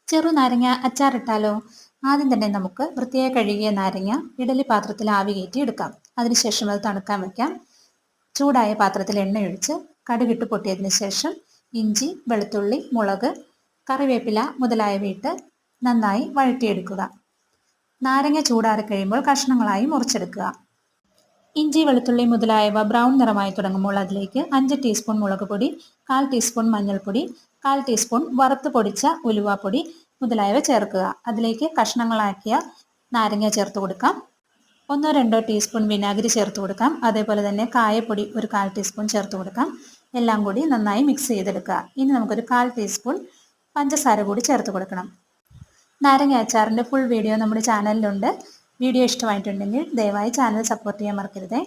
ചെറുനാരങ്ങ അച്ചാറിട്ടാലോ? ആദ്യം തന്നെ നമുക്ക് വൃത്തിയായി കഴുകിയ നാരങ്ങ ഇഡലി പാത്രത്തിൽ ആവി കയറ്റി എടുക്കാം. അതിനുശേഷം അത് തണുക്കാൻ വയ്ക്കാം. ചൂടായ പാത്രത്തിൽ എണ്ണയൊഴിച്ച് കടുകിട്ട് പൊട്ടിയതിനു ശേഷം ഇഞ്ചി, വെളുത്തുള്ളി, മുളക്, കറിവേപ്പില മുതലായവ ഇട്ട് നന്നായി വഴറ്റിയെടുക്കുക. നാരങ്ങ ചൂടാറി കഴിയുമ്പോൾ കഷ്ണങ്ങളായി മുറിച്ചെടുക്കുക. ഇഞ്ചി, വെളുത്തുള്ളി മുതലായവ ബ്രൗൺ നിറമായി തുടങ്ങുമ്പോൾ അതിലേക്ക് 5 ടീസ്പൂൺ മുളക് പൊടി, 1/4 ടീസ്പൂൺ മഞ്ഞൾപ്പൊടി, 1/4 ടീസ്പൂൺ വറുത്ത് പൊടിച്ച ഉലുവാപ്പൊടി മുതലായവ ചേർക്കുക. അതിലേക്ക് കഷ്ണങ്ങളാക്കിയ നാരങ്ങ ചേർത്ത് കൊടുക്കാം. 1-2 ടീസ്പൂൺ വിനാഗിരി ചേർത്ത് കൊടുക്കാം. അതേപോലെ തന്നെ കായപ്പൊടി ഒരു 1/4 ടീസ്പൂൺ ചേർത്ത് കൊടുക്കാം. എല്ലാം കൂടി നന്നായി മിക്സ് ചെയ്തെടുക്കുക. ഇനി നമുക്കൊരു 1/4 ടീസ്പൂൺ പഞ്ചസാര കൂടി ചേർത്ത് കൊടുക്കണം. നാരങ്ങ അച്ചാറിൻ്റെ ഫുൾ വീഡിയോ നമ്മുടെ ചാനലിലുണ്ട്. വീഡിയോ ഇഷ്ടമായിട്ടുണ്ടെങ്കിൽ ദയവായി ചാനൽ സപ്പോർട്ട് ചെയ്യാൻ മറക്കരുതേ.